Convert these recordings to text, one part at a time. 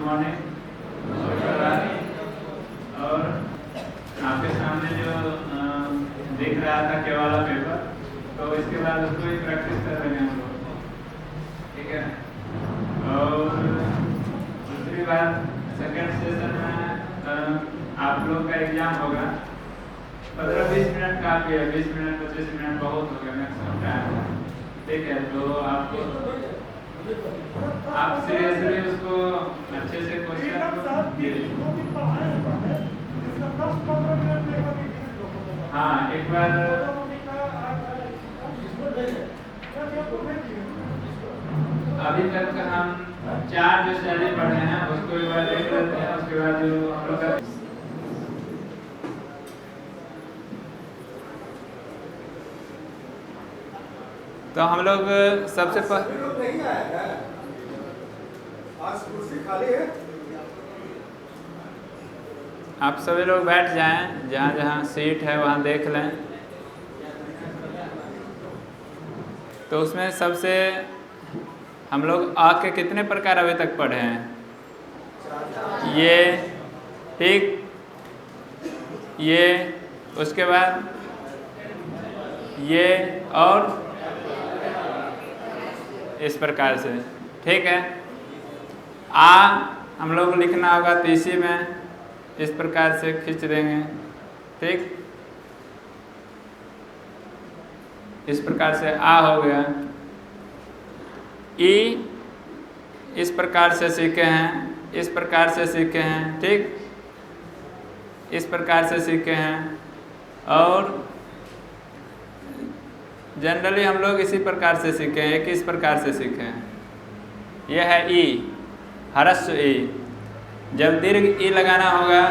Morning. और आपके सामने जो दिख रहा था के वाला पेपर, तो इसके बाद उसको ही प्रैक्टिस कर रहे हैं हम लोग, ठीक है। और दूसरी बात, सेकेंड सेशन में आप लोग का एग्जाम होगा। 15-20 मिनट काफ़ी है, 20 मिनट 25 मिनट बहुत हो गया मैक्सिमम टाइम, ठीक है। तो आप सीरियसली उसको अच्छे से क्वेश्चन दीजिए। हाँ, एक बार अभी तक हम 4 जो शैली पढ़े हैं उसको एक बार देख लेते हैं, उसके बाद जो हम लोग का तो हम लोग सबसे आज कुर्सी खाली है। आप सभी लोग बैठ जाएं, जहाँ जहाँ सीट है वहाँ देख लें। तो उसमें सबसे हम लोग आ के कितने प्रकार अभी तक पढ़े हैं? ये, ठीक, ये, उसके बाद ये और इस प्रकार से, ठीक है। आ हम लोग लिखना होगा तो इसी में इस प्रकार से खींच देंगे, ठीक। इस प्रकार से आ हो गया। ई इस प्रकार से सीखे हैं, इस प्रकार से सीखे हैं, ठीक, इस प्रकार से सीखे हैं। और जनरली हम लोग इसी प्रकार से सीखे हैं, एक इस प्रकार से सीखे हैं। यह है ई, ह्रस्व ई। जब दीर्घ ई लगाना होगा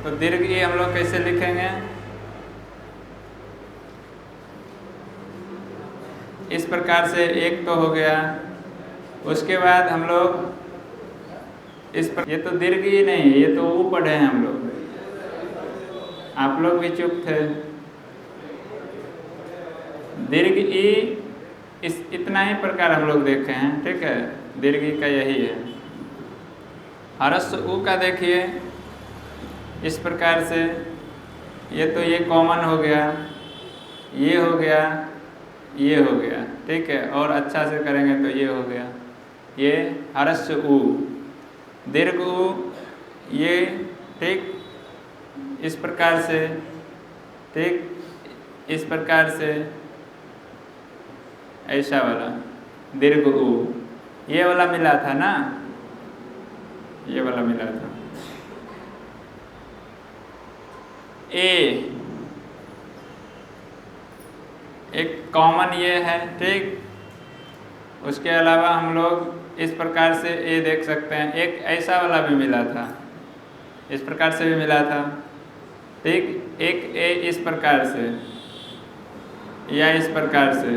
तो दीर्घ ई हम लोग कैसे लिखेंगे? इस प्रकार से एक तो हो गया। उसके बाद हम लोग इस पर, ये तो दीर्घ ई नहीं है, ये तो ऊ पढ़े हैं हम लोग, आप लोग भी चुप थे। दीर्घ ई इस इतना ही प्रकार हम लोग देखे हैं, ठीक है। दीर्घ ई का यही है। ह्रस्व ऊ का देखिए इस प्रकार से, ये तो ये कॉमन हो गया, ये हो गया, ये हो गया, ठीक है। और अच्छा से करेंगे तो ये हो गया, ये ह्रस्व ऊ। दीर्घ ऊ ये, ठीक, इस प्रकार से, ठीक, इस प्रकार से, ऐसा वाला दीर्घ ऊ। ये वाला मिला था ना, ये वाला मिला था। ए एक कॉमन ये है, ठीक। उसके अलावा हम लोग इस प्रकार से ए देख सकते हैं। एक ऐसा वाला भी मिला था, इस प्रकार से भी मिला था, ठीक। एक ए इस प्रकार से या इस प्रकार से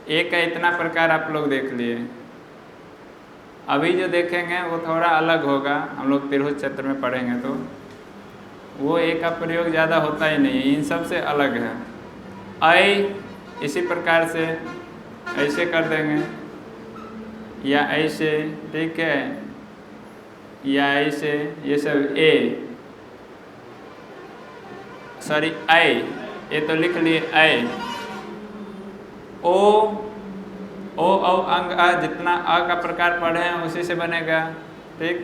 ए का इतना प्रकार आप लोग देख लिए। अभी जो देखेंगे वो थोड़ा अलग होगा, हम लोग तिरहुत क्षेत्र में पढ़ेंगे तो वो ए का प्रयोग ज़्यादा होता ही नहीं है, इन सब से अलग है। ऐ इसी प्रकार से ऐसे कर देंगे या ऐसे, ठीक है, या ऐसे, ये सब ए, सॉरी ऐ, ये तो लिख लिए ऐ। ओ अंग आ, जितना आ का प्रकार पढ़े हैं उसी से बनेगा, ठीक।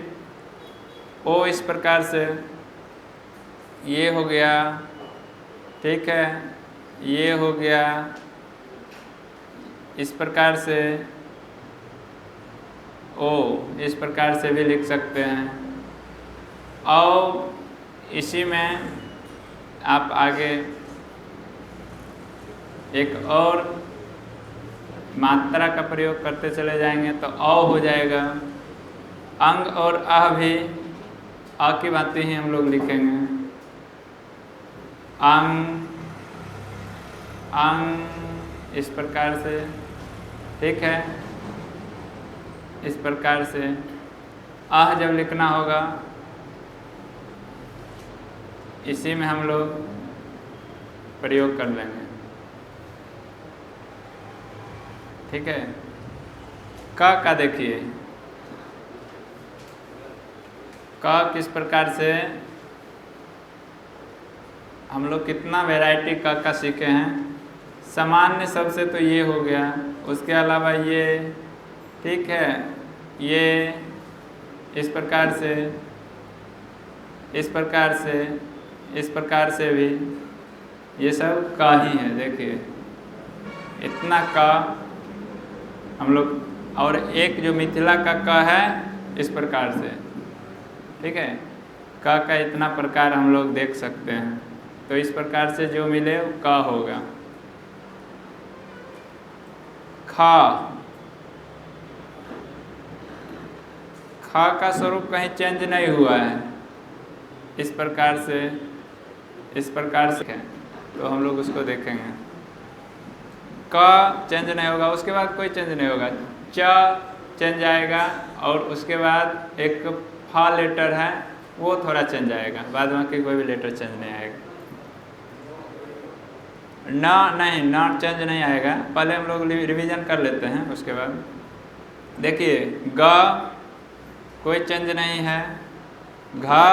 ओ इस प्रकार से ये हो गया, ठीक है, ये हो गया, इस प्रकार से ओ इस प्रकार से भी लिख सकते हैं। और इसी में आप आगे एक और मात्रा का प्रयोग करते चले जाएंगे तो औ हो जाएगा। अंग और आह भी आ की भांति ही हम लोग लिखेंगे। अंग, अंग इस प्रकार से, ठीक है, इस प्रकार से। आह जब लिखना होगा इसी में हम लोग प्रयोग कर लेंगे, ठीक है। का देखिए, क किस प्रकार से हम लोग कितना वैरायटी का सीखे हैं। सामान्य सबसे तो ये हो गया, उसके अलावा ये, ठीक है, ये इस प्रकार से, इस प्रकार से, इस प्रकार से भी, ये सब का ही है। देखिए इतना का हम लोग, और एक जो मिथिला का है इस प्रकार से, ठीक है, का इतना प्रकार हम लोग देख सकते हैं। तो इस प्रकार से जो मिले वो का होगा। खा, खा का स्वरूप कहीं चेंज नहीं हुआ है, इस प्रकार से, इस प्रकार से है। तो हम लोग उसको देखेंगे, का चेंज नहीं होगा, उसके बाद कोई चेंज नहीं होगा। च चेंज आएगा, और उसके बाद एक फा लेटर है वो थोड़ा चेंज आएगा, बाद में कोई भी लेटर चेंज नहीं आएगा। ना नहीं, ना चेंज नहीं आएगा। पहले हम लोग रिवीजन कर लेते हैं, उसके बाद देखिए ग कोई चेंज नहीं है। घा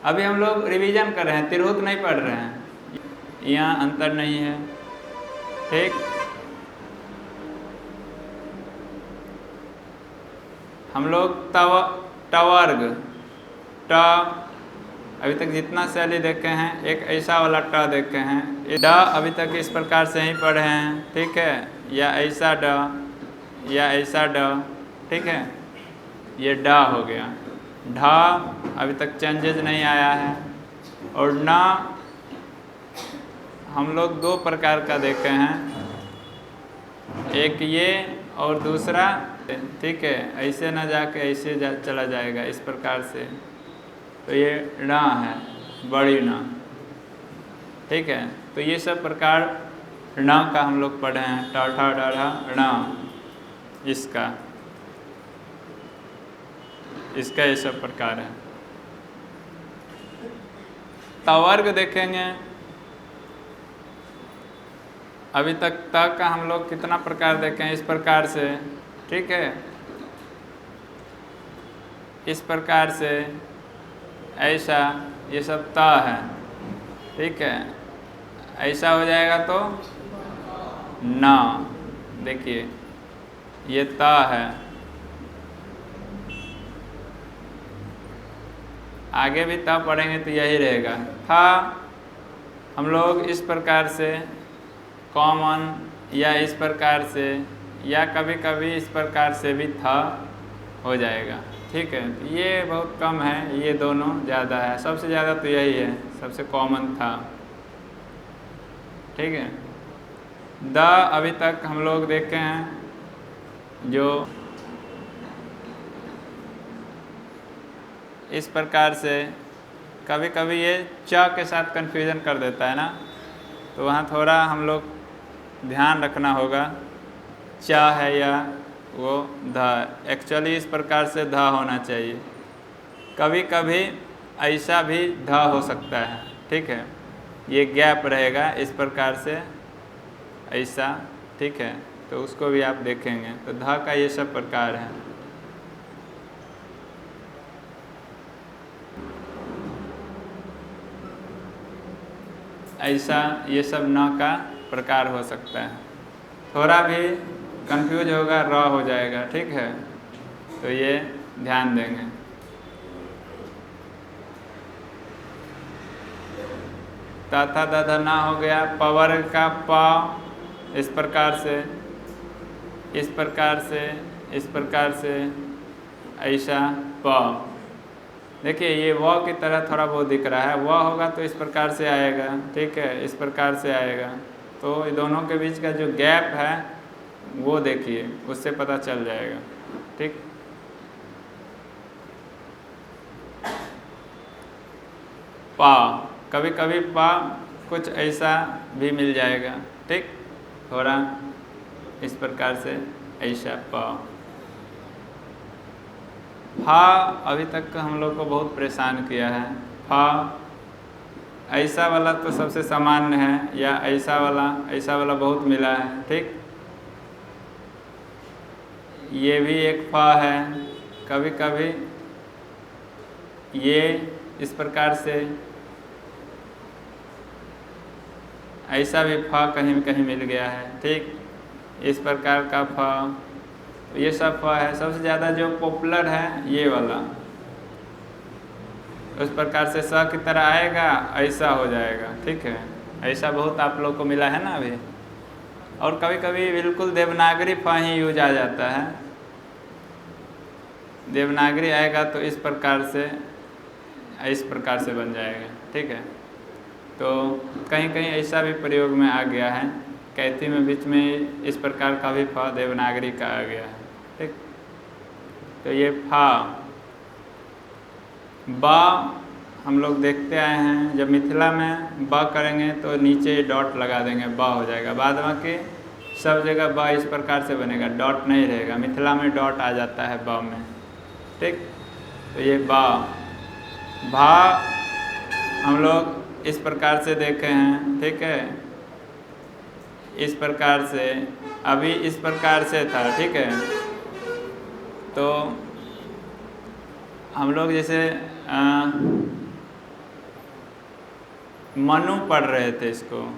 अभी हम लोग रिवीजन कर रहे हैं, तिरहुत नहीं पढ़ रहे हैं, यहाँ अंतर नहीं है, ठीक। हम लोग टवर्ग, ट अभी तक जितना शैली देखे हैं, एक ऐसा वाला ट देखे हैं। ड अभी तक इस प्रकार से ही पढ़े हैं, ठीक है, या ऐसा ड, या ऐसा ड, ठीक है, ये ड हो गया। ढा अभी तक चेंजेज नहीं आया है। और ना हम लोग दो प्रकार का देखे हैं, एक ये और दूसरा, ठीक है, ऐसे ना जाके ऐसे चला जाएगा, इस प्रकार से। तो ये ना है, बड़ी ना, ठीक है। तो ये सब प्रकार ना का हम लोग पढ़े हैं, टा ठा डा ढा ना, इसका ये सब प्रकार है। तवर्ग देखेंगे, अभी तक त का हम लोग कितना प्रकार देखे हैं, इस प्रकार से, ठीक है, इस प्रकार से, ऐसा, ये सब त है, ठीक है। ऐसा हो जाएगा तो ना, देखिए ये त है। आगे भी त पढ़ेंगे तो यही रहेगा। था हम लोग इस प्रकार से कॉमन, या इस प्रकार से, या कभी कभी इस प्रकार से भी था हो जाएगा, ठीक है। ये बहुत कम है, ये दोनों ज़्यादा है, सबसे ज़्यादा तो यही है, सबसे कॉमन था, ठीक है। द अभी तक हम लोग देखे हैं, जो इस प्रकार से, कभी कभी ये च के साथ कन्फ्यूजन कर देता है ना, तो वहाँ थोड़ा हम लोग ध्यान रखना होगा, च है या वो ध, एक्चुअली इस प्रकार से ध होना चाहिए। कभी कभी ऐसा भी ध हो सकता है, ठीक है, ये गैप रहेगा इस प्रकार से, ऐसा, ठीक है, तो उसको भी आप देखेंगे। तो ध का ये सब प्रकार है। ऐसा, ये सब न का प्रकार हो सकता है। थोड़ा भी कंफ्यूज होगा, र हो जाएगा, ठीक है, तो ये ध्यान देंगे। तथा दधा ना हो गया। पवर का प, इस प्रकार से, इस प्रकार से, इस प्रकार से, ऐसा प। देखिए ये व की तरह थोड़ा बहुत दिख रहा है, व होगा तो इस प्रकार से आएगा, ठीक है, इस प्रकार से आएगा। तो ये दोनों के बीच का जो गैप है वो देखिए, उससे पता चल जाएगा, ठीक। पा, कभी कभी पा कुछ ऐसा भी मिल जाएगा, ठीक, थोड़ा इस प्रकार से, ऐसा पा। फा अभी तक हम लोग को बहुत परेशान किया है। फा ऐसा वाला तो सबसे सामान्य है, या ऐसा वाला बहुत मिला है, ठीक। ये भी एक फ है, कभी कभी ये इस प्रकार से, ऐसा भी फ कहीं कहीं मिल गया है, ठीक, इस प्रकार का फ, ये सब फ है। सबसे ज़्यादा जो पॉपुलर है ये वाला, उस प्रकार से स की तरह आएगा, ऐसा हो जाएगा, ठीक है। ऐसा बहुत आप लोग को मिला है ना अभी। और कभी कभी बिल्कुल देवनागरी फ ही यूज आ जाता है, देवनागरी आएगा तो इस प्रकार से बन जाएगा, ठीक है। तो कहीं कहीं ऐसा भी प्रयोग में आ गया है, कैथी में बीच में इस प्रकार का भी फ देवनागरी का आ गया है, ठीक। तो ये फ, ब हम लोग देखते आए हैं, जब मिथिला में ब करेंगे तो नीचे डॉट लगा देंगे, ब हो जाएगा। बाद बाकी सब जगह ब इस प्रकार से बनेगा, डॉट नहीं रहेगा। मिथिला में डॉट आ जाता है ब में, ठीक। तो ये ब, भा हम लोग इस प्रकार से देखे हैं, ठीक है, इस प्रकार से, अभी इस प्रकार से था, ठीक है। तो हम लोग जैसे मनु पढ़ रहे थे इसको,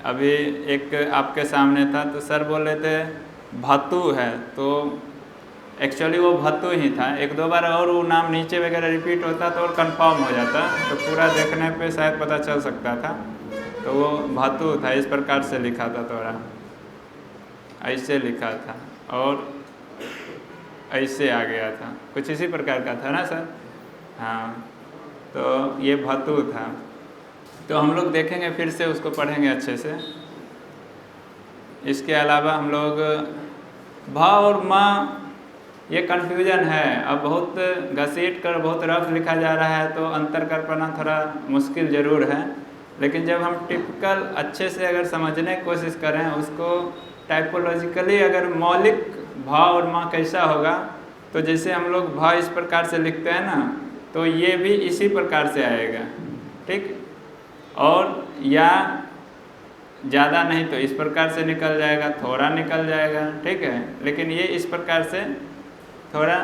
अभी एक आपके सामने था, तो सर बोल रहे थे भतु है, तो एक्चुअली वो भतु ही था। एक दो बार और वो नाम नीचे वगैरह रिपीट होता तो और कंफर्म हो जाता, तो पूरा देखने पे शायद पता चल सकता था। तो वो भतु था, इस प्रकार से लिखा था, थोड़ा ऐसे लिखा था और ऐसे आ गया था, कुछ इसी प्रकार का था ना सर। हाँ, तो ये भतु था। तो हम लोग देखेंगे, फिर से उसको पढ़ेंगे अच्छे से। इसके अलावा हम लोग भ और म, ये कन्फ्यूजन है। अब बहुत घसीट कर बहुत रफ लिखा जा रहा है, तो अंतर कर पाना थोड़ा मुश्किल ज़रूर है। लेकिन जब हम टिपिकल अच्छे से अगर समझने की कोशिश करें उसको, टाइपोलॉजिकली अगर मौलिक भ और म कैसा होगा, तो जैसे हम लोग भ इस प्रकार से लिखते हैं ना, तो ये भी इसी प्रकार से आएगा, ठीक। और या ज़्यादा नहीं तो इस प्रकार से निकल जाएगा, थोड़ा निकल जाएगा, ठीक है। लेकिन ये इस प्रकार से थोड़ा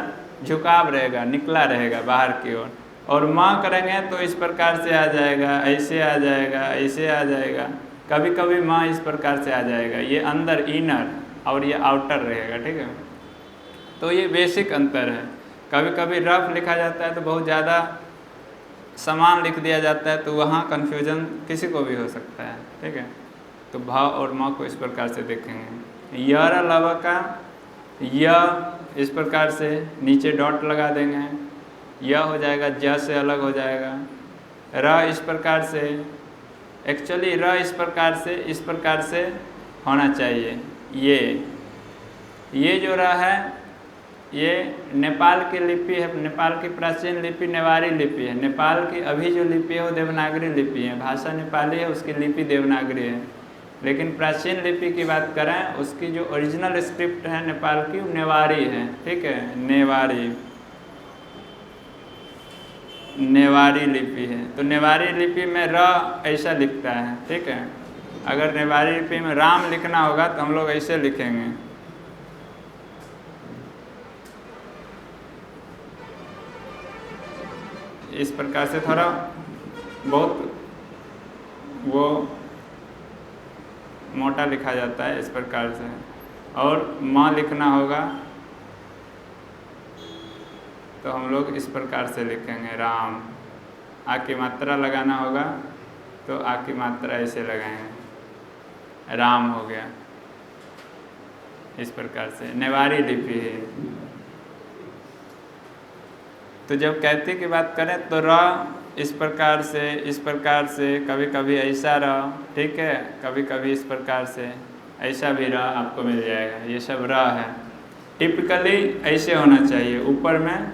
झुकाव रहेगा, निकला रहेगा बाहर की ओर। और माँ करेंगे तो इस प्रकार से आ जाएगा, ऐसे आ जाएगा, ऐसे आ जाएगा। कभी कभी माँ इस प्रकार से आ जाएगा, ये अंदर इनर और ये आउटर रहेगा, ठीक है। तो ये बेसिक अंतर है। कभी कभी रफ लिखा जाता है तो बहुत ज़्यादा समान लिख दिया जाता है, तो वहाँ कन्फ्यूजन किसी को भी हो सकता है, ठीक है। तो भ और म को इस प्रकार से देखेंगे। यर लव का य इस प्रकार से नीचे डॉट लगा देंगे, य हो जाएगा, ज से अलग हो जाएगा। र इस प्रकार से, एक्चुअली र इस प्रकार से होना चाहिए। ये जो र है, ये नेपाल की लिपि है, नेपाल की प्राचीन लिपि नेवारी लिपि है। नेपाल की अभी जो लिपि है वो देवनागरी लिपि है, भाषा नेपाली है, उसकी लिपि देवनागरी है। लेकिन प्राचीन लिपि की बात करें, उसकी जो ओरिजिनल स्क्रिप्ट है नेपाल की, वो नेवारी है, ठीक है, नेवारी लिपि है। तो नेवारी लिपि में र ऐसा लिखता है, ठीक है। अगर नेवारी लिपि में राम लिखना होगा तो हम लोग ऐसे लिखेंगे, इस प्रकार से, थोड़ा बहुत वो मोटा लिखा जाता है इस प्रकार से। और माँ लिखना होगा तो हम लोग इस प्रकार से लिखेंगे, राम। आ की मात्रा लगाना होगा तो आ की मात्रा ऐसे लगाएंगे, राम हो गया। इस प्रकार से नेवारी लिपि है। तो जब कैथी की बात करें तो र इस प्रकार से, कभी कभी ऐसा र, ठीक है, कभी कभी इस प्रकार से, ऐसा भी र आपको मिल जाएगा। ये सब र है। टिपिकली ऐसे होना चाहिए, ऊपर में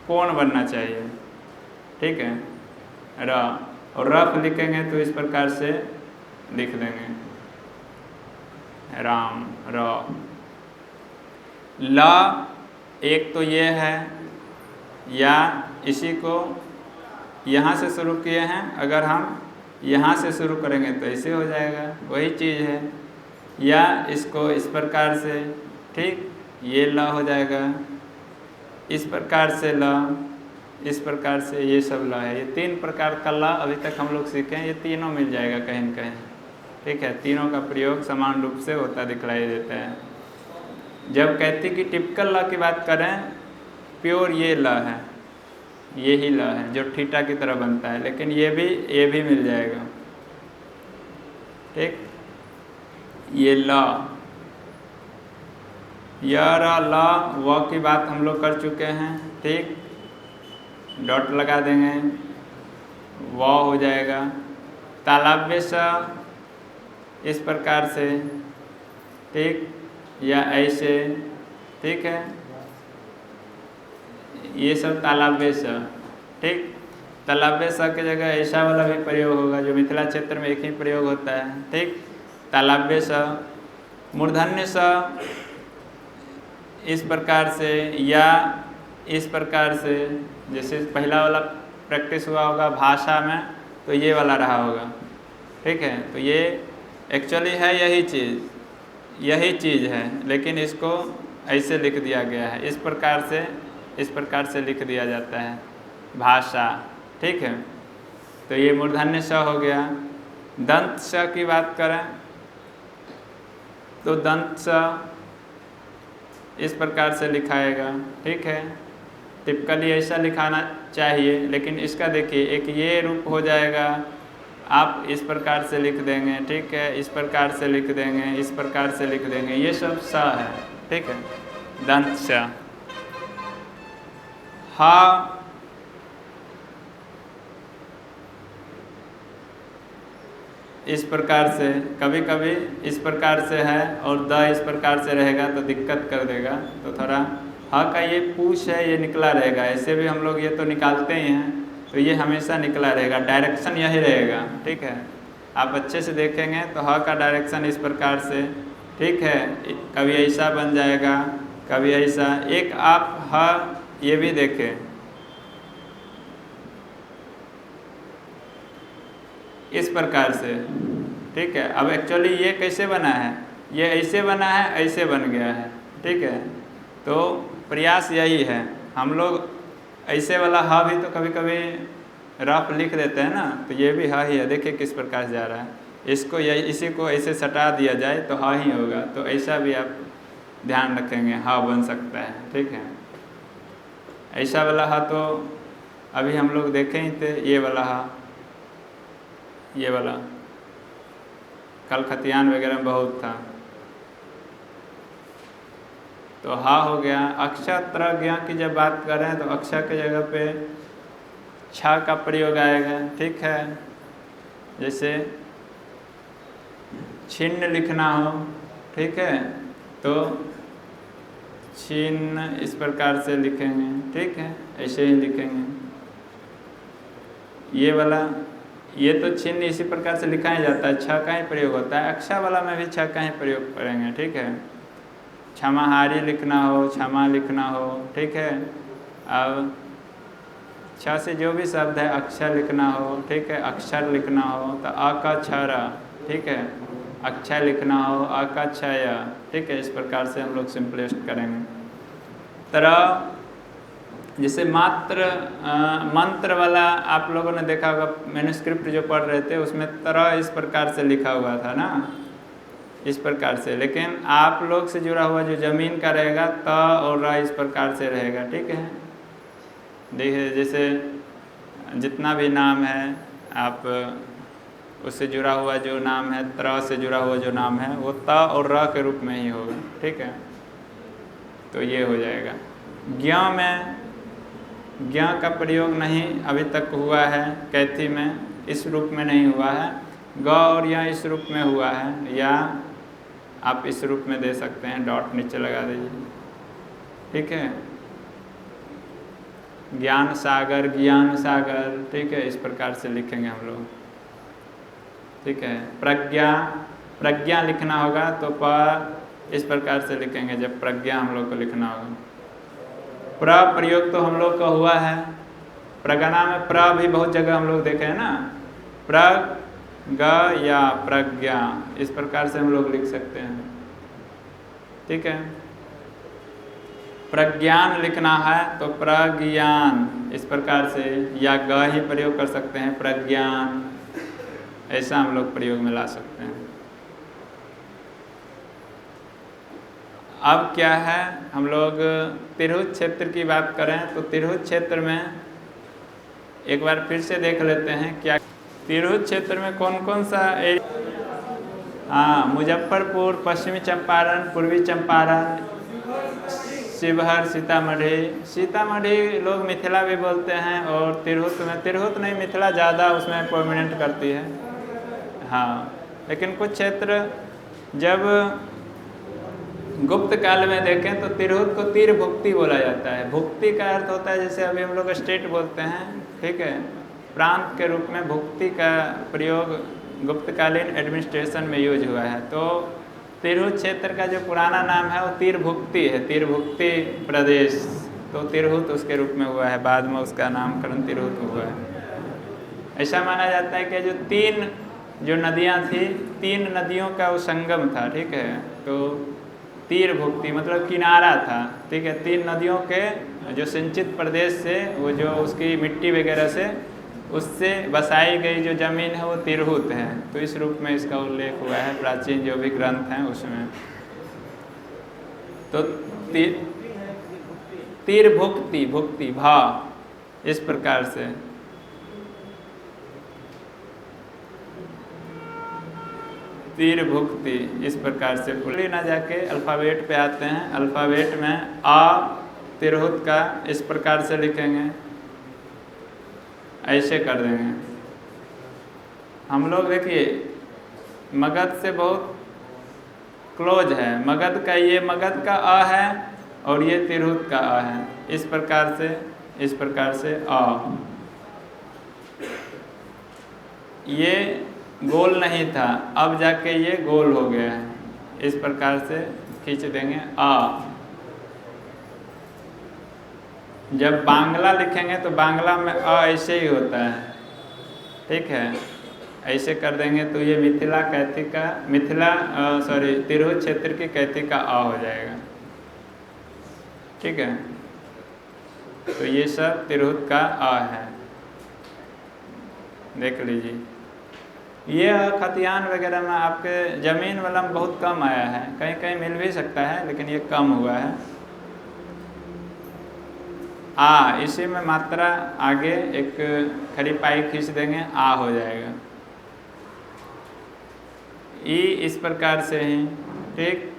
कोण बनना चाहिए, ठीक है, र। और रफ लिखेंगे तो इस प्रकार से लिख देंगे, राम, र। ल एक तो ये है, या इसी को यहाँ से शुरू किए हैं, अगर हम यहाँ से शुरू करेंगे तो ऐसे हो जाएगा, वही चीज़ है। या इसको इस प्रकार से, ठीक, ये ल हो जाएगा, इस प्रकार से ल, इस प्रकार से ये सब ल है। ये 3 प्रकार का ल अभी तक हम लोग सीखे हैं, ये तीनों मिल जाएगा कहीं न कहीं, ठीक है। तीनों का प्रयोग समान रूप से होता दिखलाई देता है। जब कहते कि टिपिकल ल की बात करें, प्योर ये ल है, ये ही ल है जो थीटा की तरह बनता है, लेकिन ये भी मिल जाएगा, ठीक। ये ल, य र ल व की बात हम लोग कर चुके हैं, ठीक। डॉट लगा देंगे, व हो जाएगा। तालव्य स इस प्रकार से, ठीक, या ऐसे, ठीक है। ये सब तालव्य स, ठीक। तालव्य स की जगह ऐसा वाला भी प्रयोग होगा जो मिथिला क्षेत्र में एक ही प्रयोग होता है, ठीक। तालव्य स, मूर्धन्य स इस प्रकार से या इस प्रकार से, जैसे पहला वाला प्रैक्टिस हुआ होगा भाषा में, तो ये वाला रहा होगा, ठीक है। तो ये एक्चुअली है यही चीज़ है, लेकिन इसको ऐसे लिख दिया गया है, इस प्रकार से लिख दिया जाता है भाषा, ठीक है। तो ये मूर्धन्य स हो गया। दंत स की बात करें तो दंत स इस प्रकार से लिखाएगा, ठीक है। टिपिकली ऐसा लिखाना चाहिए, लेकिन इसका देखिए एक ये रूप हो जाएगा, आप इस प्रकार से लिख देंगे, ठीक है, इस प्रकार से लिख देंगे, इस प्रकार से लिख देंगे, ये सब स है, ठीक है। दंत स। हा इस प्रकार से, कभी कभी इस प्रकार से है और द इस प्रकार से रहेगा तो दिक्कत कर देगा, तो थोड़ा ह का ये पूछ है, ये निकला रहेगा। ऐसे भी हम लोग ये तो निकालते ही हैं, तो ये हमेशा निकला रहेगा, डायरेक्शन यही रहेगा, ठीक है। आप अच्छे से देखेंगे तो ह का डायरेक्शन इस प्रकार से, ठीक है, कभी ऐसा बन जाएगा, कभी ऐसा। एक आप ह ये भी देखें, इस प्रकार से, ठीक है। अब एक्चुअली ये कैसे बना है, ये ऐसे बना है, ऐसे बन गया है, ठीक है। तो प्रयास यही है, हम लोग ऐसे वाला ह भी तो कभी कभी रफ लिख देते हैं ना, तो ये भी ह ही है, देखिए किस प्रकार से जा रहा है। इसको इसी को ऐसे सटा दिया जाए तो ह ही होगा, तो ऐसा भी आप ध्यान रखेंगे, ह बन सकता है, ठीक है। ऐसा वाला ह तो अभी हम लोग देखे ही थे, ये वाला ह, ये वाला कल खतियान वगैरह में बहुत था। तो हा हो गया। अक्षर त्रज्ञ की जब बात करें तो अक्षर की जगह पे छ का प्रयोग आएगा, ठीक है। जैसे छिन्न लिखना हो, ठीक है, तो छिन्न इस प्रकार से लिखेंगे, ठीक है, ऐसे ही लिखेंगे। ये वाला, ये तो छिन्न इसी प्रकार से लिखा ही जाता है, छ का ही प्रयोग होता है। अक्षर वाला में भी छ का ही प्रयोग करेंगे, ठीक है। क्षमाहारी लिखना हो, क्षमा लिखना हो, ठीक है। अब छ से जो भी शब्द है अक्षर लिखना हो, ठीक है, अक्षर लिखना हो तो अ का क्षर, ठीक है, अक्षय लिखना हो अ का क्षय, ठीक है। इस प्रकार से हम लोग सिंपलिस्ट करेंगे। तरह जैसे मात्र मंत्र वाला आप लोगों ने देखा होगा, मैन्युस्क्रिप्ट जो पढ़ रहे थे उसमें तरह इस प्रकार से लिखा हुआ था ना, इस प्रकार से। लेकिन आप लोग से जुड़ा हुआ जो ज़मीन का रहेगा त और र इस प्रकार से रहेगा, ठीक है। देखिए जैसे जितना भी नाम है, आप उससे जुड़ा हुआ जो नाम है, त्र से जुड़ा हुआ जो नाम है वो त और र के रूप में ही होगा, ठीक है। तो ये हो जाएगा। ज्ञ में, ज्ञ का प्रयोग नहीं अभी तक हुआ है, कैथी में इस रूप में नहीं हुआ है। ग और य इस रूप में हुआ है, या आप इस रूप में दे सकते हैं, डॉट नीचे लगा दीजिए, ठीक है। ज्ञान सागर, ज्ञान सागर, ठीक है, इस प्रकार से लिखेंगे हम लोग, ठीक है। प्रज्ञा, प्रज्ञा लिखना होगा तो प इस प्रकार से लिखेंगे जब प्रज्ञा हम लोग को लिखना होगा। प्र प्रयोग तो हम लोग का हुआ है, प्रगणा में प्र भी बहुत जगह हम लोग देखे हैं ना, प्रग या प्रज्ञा, इस प्रकार से हम लोग लिख सकते हैं, ठीक है। प्रज्ञान लिखना है तो प्रज्ञान इस प्रकार से, या ग ही प्रयोग कर सकते हैं, प्रज्ञान, ऐसा हम लोग प्रयोग में ला सकते हैं। अब क्या है, हम लोग तिरहुत क्षेत्र की बात करें तो तिरहुत क्षेत्र में एक बार फिर से देख लेते हैं क्या तिरहुत क्षेत्र में कौन कौन सा मुजफ्फरपुर, पश्चिमी चंपारण, पूर्वी चंपारण, शिवहर, सीतामढ़ी लोग मिथिला भी बोलते हैं, और तिरहुत नहीं, मिथिला ज़्यादा उसमें प्रोमिनेंट करती है। हाँ, लेकिन कुछ क्षेत्र जब गुप्त काल में देखें तो तिरहुत को तीर भुक्ति बोला जाता है। भुक्ति का अर्थ होता है जैसे अभी हम लोग स्टेट बोलते हैं, ठीक है, प्रांत के रूप में भुक्ति का प्रयोग गुप्तकालीन एडमिनिस्ट्रेशन में यूज हुआ है। तो तिरहुत क्षेत्र का जो पुराना नाम है वो तीर भुक्ति है, तीर भुक्ति प्रदेश, तो तिरहुत उसके रूप में हुआ है, बाद में उसका नामकरण तिरहुत हुआ है। ऐसा माना जाता है कि जो तीन जो नदियाँ थी, तीन नदियों का वो संगम था, ठीक है, तो तीर भुक्ति मतलब किनारा था, ठीक है, तीन नदियों के जो सिंचित प्रदेश से वो जो उसकी मिट्टी वगैरह से उससे बसाई गई जो जमीन है वो तिरहुत है। तो इस रूप में इसका उल्लेख हुआ है प्राचीन जो भी ग्रंथ हैं उसमें। तो तीर भुक्ति भा इस प्रकार से तीर भुक्ति इस प्रकार से पुली ना जाके अल्फ़ाबेट पे आते हैं। अल्फ़ाबेट में आ तिरहुत का इस प्रकार से लिखेंगे, ऐसे कर देंगे हम लोग। देखिए मगध से बहुत क्लोज है, मगध का आ है और ये तिरहुत का आ है, इस प्रकार से आ। ये गोल नहीं था, अब जाके ये गोल हो गया है, इस प्रकार से खींच देंगे आ। जब बांग्ला लिखेंगे तो बांग्ला में अ ऐसे ही होता है, ठीक है, ऐसे कर देंगे तो ये तिरहुत क्षेत्र की कैथी का आ हो जाएगा, ठीक है। तो ये सब तिरहुत का आ है, देख लीजिए। ये खतियान वगैरह में आपके ज़मीन वाला में बहुत कम आया है, कहीं कहीं मिल भी सकता है लेकिन ये कम हुआ है। आ, इसी में मात्रा आगे एक खड़ी पाई खींच देंगे, आ हो जाएगा। ई इस प्रकार से ही, ठीक।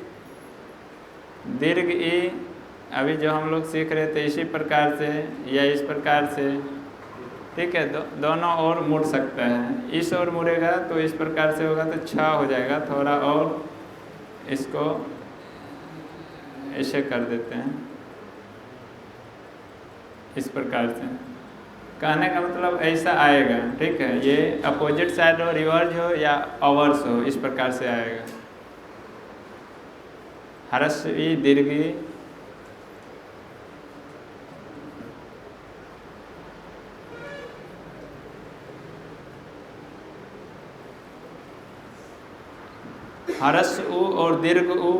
दीर्घ ई अभी जो हम लोग सीख रहे थे इसी प्रकार से या इस प्रकार से, ठीक है, दोनों ओर मुड़ सकता है। इस ओर मुड़ेगा तो इस प्रकार से होगा तो छ हो जाएगा, थोड़ा और इसको ऐसे कर देते हैं, इस प्रकार से। कहने का मतलब ऐसा आएगा, ठीक है, ये अपोजिट साइड हो, रिवर्स हो या ओवर्स हो, इस प्रकार से आएगा। ह्रस्वी दीर्घी ह्रस्व उ और दीर्घ उ,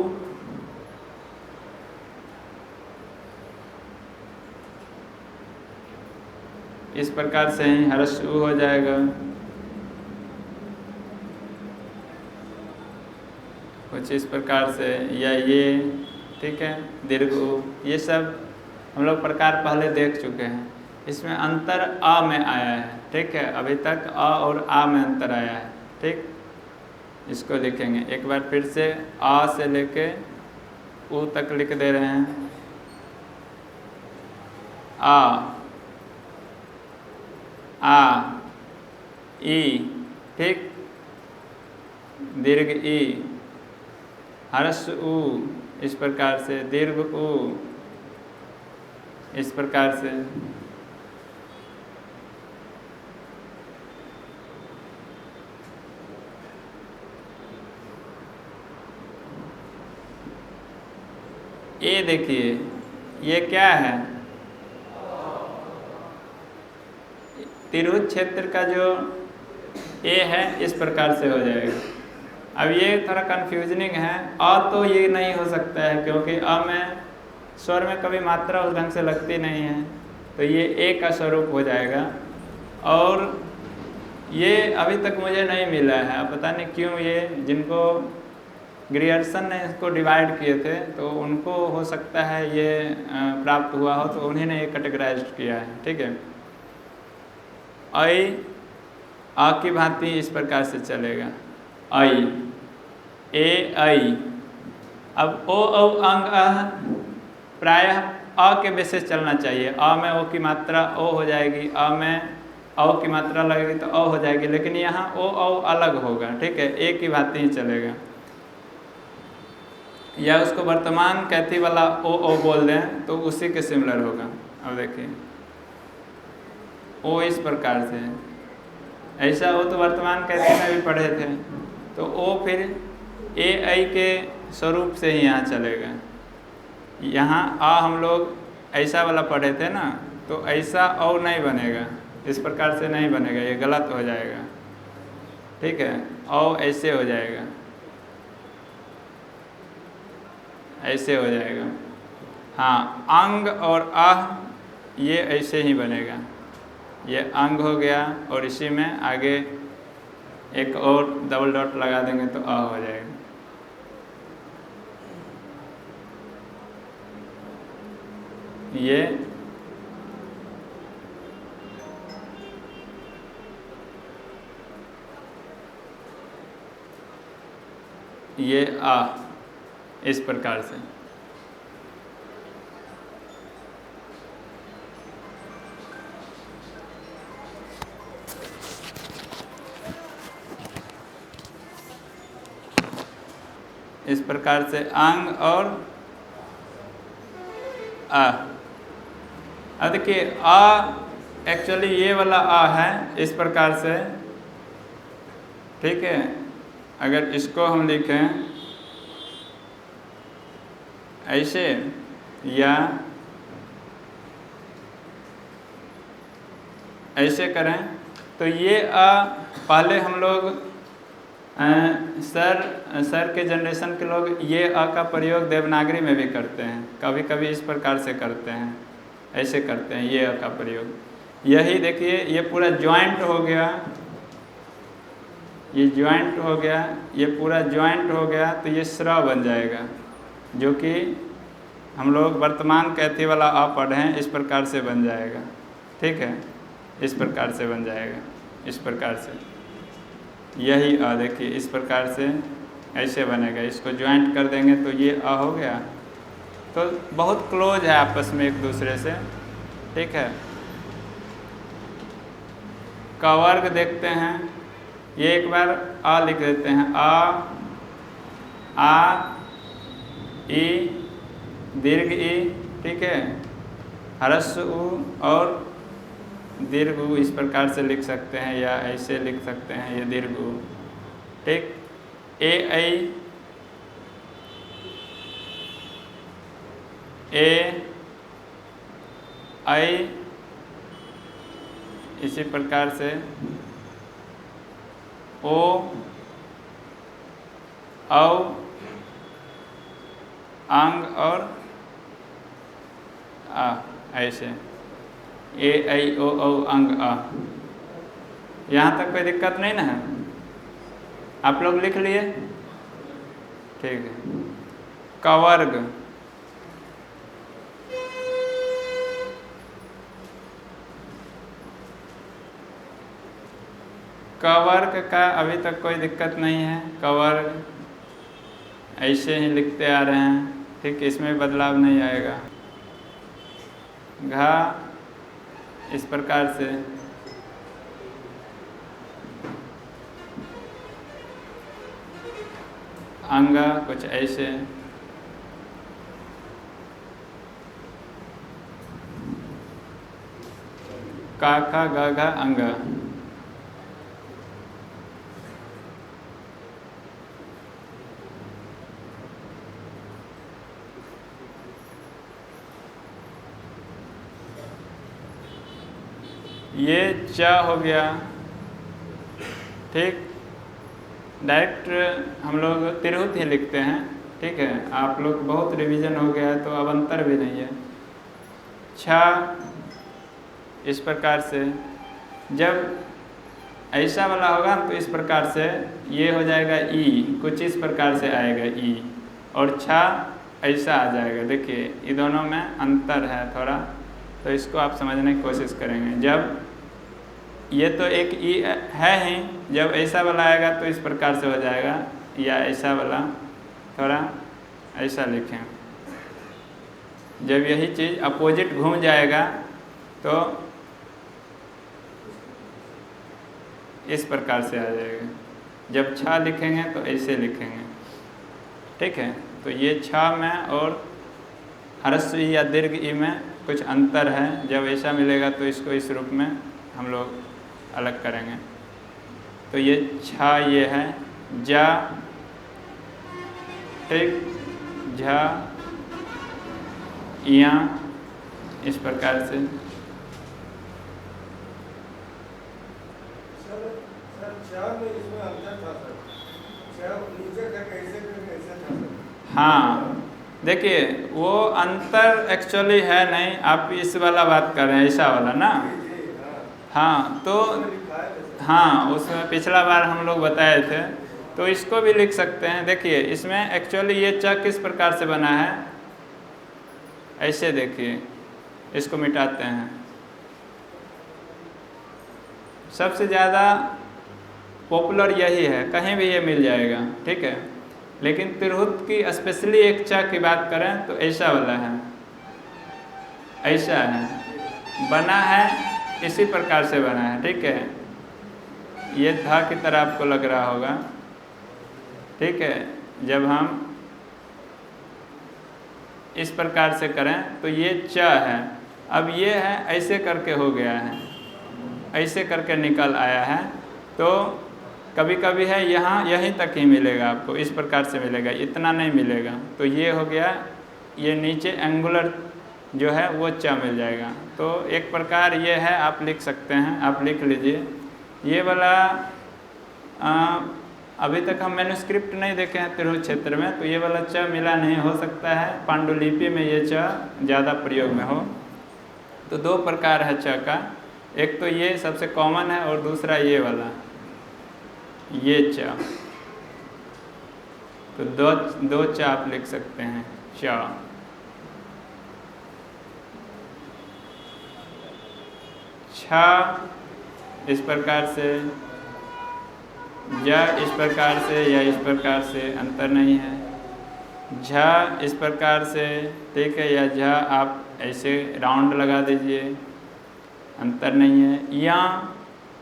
इस प्रकार से ही ह्रस्व उ हो जाएगा। कुछ इस प्रकार से, या ये, ठीक है, दीर्घ उ, ये सब हम लोग प्रकार पहले देख चुके हैं। इसमें अंतर आ में आया है, ठीक है, अभी तक आ और आ में अंतर आया है, ठीक। इसको लिखेंगे एक बार फिर से, आ से लेके उ तक लिख दे रहे हैं। आ ई, ठीक, दीर्घ ई, ह्रस्व उ, इस प्रकार से, दीर्घ उ, इस प्रकार से। ये देखिए ये क्या है, तिरहुत क्षेत्र का जो ए है इस प्रकार से हो जाएगा। अब ये थोड़ा कन्फ्यूजनिंग है, अ तो ये नहीं हो सकता है क्योंकि अ में स्वर में कभी मात्रा उस ढंग से लगती नहीं है, तो ये ए का स्वरूप हो जाएगा। और ये अभी तक मुझे नहीं मिला है, अब पता नहीं क्यों, ये जिनको ग्रियर्सन ने इसको डिवाइड किए थे तो उनको हो सकता है ये प्राप्त हुआ हो, तो उन्हीं ने ये कैटेगराइज किया है। ठीक है, ऐ आ की भांति इस प्रकार से चलेगा, ऐ ए ऐ। अब ओ औ अंग अह प्रायः अ के बेसिस चलना चाहिए। अ में ओ की मात्रा ओ हो जाएगी, अ में औ की मात्रा लगेगी तो अ हो जाएगी, लेकिन यहाँ ओ औ अलग होगा। ठीक है, ए की भांति ही चलेगा। या उसको वर्तमान कैथी वाला ओ ओ बोल दें तो उसी के सिमिलर होगा। अब देखिए ओ इस प्रकार से, ऐसा हो तो वर्तमान कैथी में भी पढ़े थे, तो ओ फिर ए ऐ के स्वरूप से ही यहाँ चलेगा। यहाँ आ हम लोग ऐसा वाला पढ़े थे ना, तो ऐसा औ नहीं बनेगा, इस प्रकार से नहीं बनेगा, ये गलत हो जाएगा। ठीक है, औ ऐसे हो जाएगा, ऐसे हो जाएगा। हाँ, अंग और आह ये ऐसे ही बनेगा, ये अंग हो गया और इसी में आगे एक और डबल डॉट लगा देंगे तो आ हो जाएगा। ये आ इस प्रकार से। इस प्रकार से अंग और आ। अब देखिए आ एक्चुअली ये वाला आ है इस प्रकार से। ठीक है, अगर इसको हम लिखें ऐसे या ऐसे करें तो ये आ पहले हम लोग सर के जनरेशन के लोग ये आ का प्रयोग देवनागरी में भी करते हैं, कभी कभी इस प्रकार से करते हैं, ऐसे करते हैं ये आ का प्रयोग। यही देखिए ये पूरा जॉइंट हो गया, ये जॉइंट हो गया, ये पूरा जॉइंट हो गया, तो ये स्र बन जाएगा, जो कि हम लोग वर्तमान कैथी वाला आ पढ़े हैं, इस प्रकार से बन जाएगा। ठीक है, इस प्रकार से बन जाएगा, इस प्रकार से। यही आ देखिए इस प्रकार से ऐसे बनेगा, इसको ज्वाइंट कर देंगे तो ये आ हो गया। तो बहुत क्लोज है आपस में एक दूसरे से। ठीक है, का वर्ग देखते हैं, ये एक बार आ लिख देते हैं, आ ई दीर्घ ई। ठीक है, ह्रस्व उ और दीर्घ उ इस प्रकार से लिख सकते हैं, या ऐसे लिख सकते हैं, ये दीर्घ उ। ठीक, ए ऐ ऐ इसी प्रकार से ओ औ अंग और आ, ऐसे ए ऐ ओ औ अंग आ। यहाँ तक कोई दिक्कत नहीं ना है? आप लोग लिख लिए? ठीक है। का वर्ग, का वर्ग का अभी तक कोई दिक्कत नहीं है। का वर्ग ऐसे ही लिखते आ रहे हैं। ठीक, इसमें बदलाव नहीं आएगा। घा इस प्रकार से, अंगा कुछ ऐसे, का खा गा घा अंगा। ये चा हो गया। ठीक, डायरेक्ट हम लोग तिरहुत ही लिखते हैं, ठीक है, आप लोग बहुत रिवीजन हो गया है तो अब अंतर भी नहीं है। छ इस प्रकार से, जब ऐसा वाला होगा तो इस प्रकार से ये हो जाएगा ई, कुछ इस प्रकार से आएगा ई, और छ ऐसा आ जाएगा। देखिए ये दोनों में अंतर है थोड़ा, तो इसको आप समझने की कोशिश करेंगे। जब ये तो एक ई है ही, जब ऐसा वाला आएगा तो इस प्रकार से हो जाएगा, या ऐसा वाला थोड़ा ऐसा लिखें। जब यही चीज़ अपोजिट घूम जाएगा तो इस प्रकार से आ जाएगा। जब छ लिखेंगे तो ऐसे लिखेंगे, ठीक है। तो ये छ में और ह्रस्व ई या दीर्घ ई में कुछ अंतर है। जब ऐसा मिलेगा तो इसको इस रूप में हम लोग अलग करेंगे। तो ये छ ये है, जा, ठीक, झा, इया, इस प्रकार से। इसमें अंतर था सर, नीचे करके ऐसे था सर। हाँ देखिए, वो अंतर एक्चुअली है नहीं, आप इस वाला बात कर रहे हैं, ऐसा वाला ना। हाँ तो हाँ, उसमें पिछला बार हम लोग बताए थे, तो इसको भी लिख सकते हैं। देखिए इसमें एक्चुअली ये च किस प्रकार से बना है, ऐसे देखिए, इसको मिटाते हैं। सबसे ज़्यादा पॉपुलर यही है, कहीं भी ये मिल जाएगा, ठीक है। लेकिन तिरहुत की स्पेशली एक च की बात करें तो ऐसा वाला है, ऐसा है, बना है इसी प्रकार से बना है, ठीक है। ये धा की तरह आपको लग रहा होगा, ठीक है। जब हम इस प्रकार से करें तो ये च है, अब ये है ऐसे करके हो गया है, ऐसे करके निकल आया है। तो कभी कभी है यहाँ यहीं तक ही मिलेगा आपको, इस प्रकार से मिलेगा, इतना नहीं मिलेगा। तो ये हो गया, ये नीचे एंगुलर जो है वो च मिल जाएगा। तो एक प्रकार ये है, आप लिख सकते हैं, आप लिख लीजिए। ये वाला अभी तक हम मैन्युस्क्रिप्ट नहीं देखे हैं तिरहुत क्षेत्र में, तो ये वाला च मिला नहीं, हो सकता है पांडुलिपि में ये च ज़्यादा प्रयोग में हो। तो दो प्रकार है च का, एक तो ये सबसे कॉमन है और दूसरा ये वाला, ये च। तो दो च आप लिख सकते हैं, च। छ इस प्रकार से, ज इस प्रकार से या इस प्रकार से, अंतर नहीं है। झ इस प्रकार से, ठीक है, या झ आप ऐसे राउंड लगा दीजिए, अंतर नहीं है। या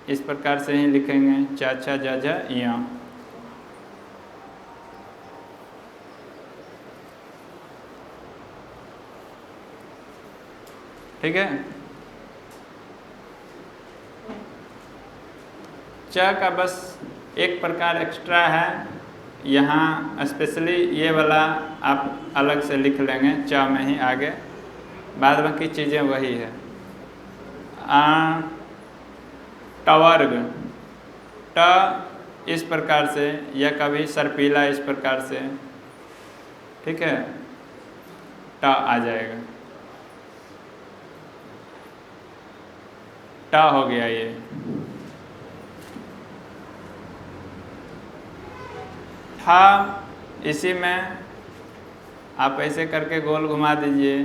इस प्रकार से ही लिखेंगे, चा छा जा झा या। ठीक है। च का बस एक प्रकार एक्स्ट्रा है, यहाँ स्पेशली ये वाला आप अलग से लिख लेंगे च में ही आगे, बाद बाकी चीज़ें वही है। टवर्ग, ट इस प्रकार से, या कभी सर्पीला इस प्रकार से, ठीक है, ट आ जाएगा, ट हो गया ये। था, इसी में आप ऐसे करके गोल घुमा दीजिए,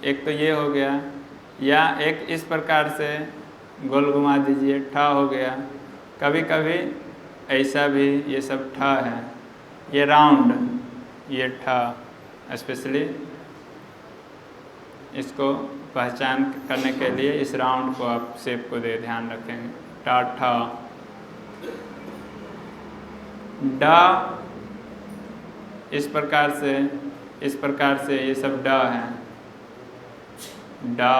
एक तो ये हो गया, या एक इस प्रकार से गोल घुमा दीजिए, ठा हो गया। कभी कभी ऐसा भी, ये सब ठा है, ये राउंड, ये ठा, स्पेशली इसको पहचान करने के लिए इस राउंड को आप शेप को दे ध्यान रखेंगे। टा ठा। डा इस प्रकार से ये सब डा है, डा,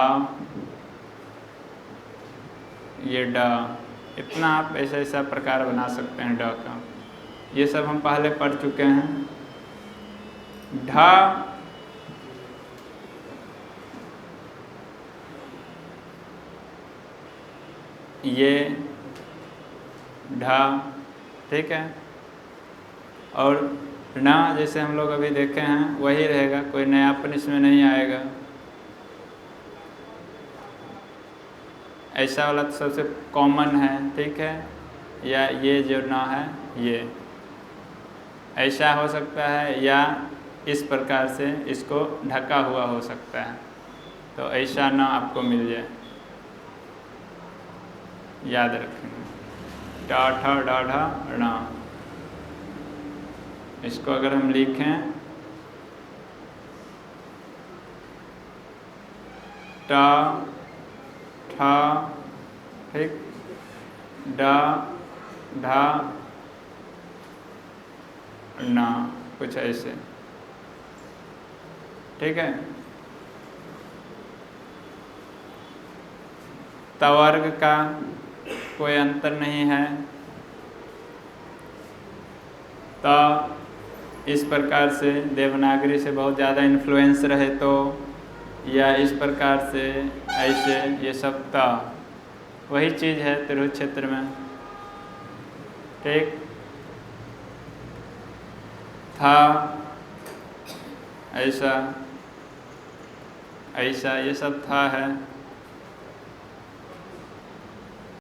ये डा, इतना आप ऐसा प्रकार बना सकते हैं डा का। ये सब हम पहले पढ़ चुके हैं। ढा, ये ढा, ठीक है। और ना जैसे हम लोग अभी देखे हैं वही रहेगा, कोई नयापन इसमें नहीं आएगा। ऐसा वाला तो सबसे कॉमन है, ठीक है। या ये जो ना है ये ऐसा हो सकता है, या इस प्रकार से इसको ढका हुआ हो सकता है। तो ऐसा ना आपको मिल जाए, याद रखेंगे। टा ठा डा ढा णा, इसको अगर हम लिखें टा ठा, ठीक, डा ढा ना, कुछ ऐसे, ठीक है। तवर्ग का कोई अंतर नहीं है। तो इस प्रकार से देवनागरी से बहुत ज़्यादा इन्फ्लुएंस रहे तो, या इस प्रकार से ऐसे, ये सब ता वही चीज़ है तिरहुत क्षेत्र में, ठीक। था, ऐसा ऐसा, ये सब था है।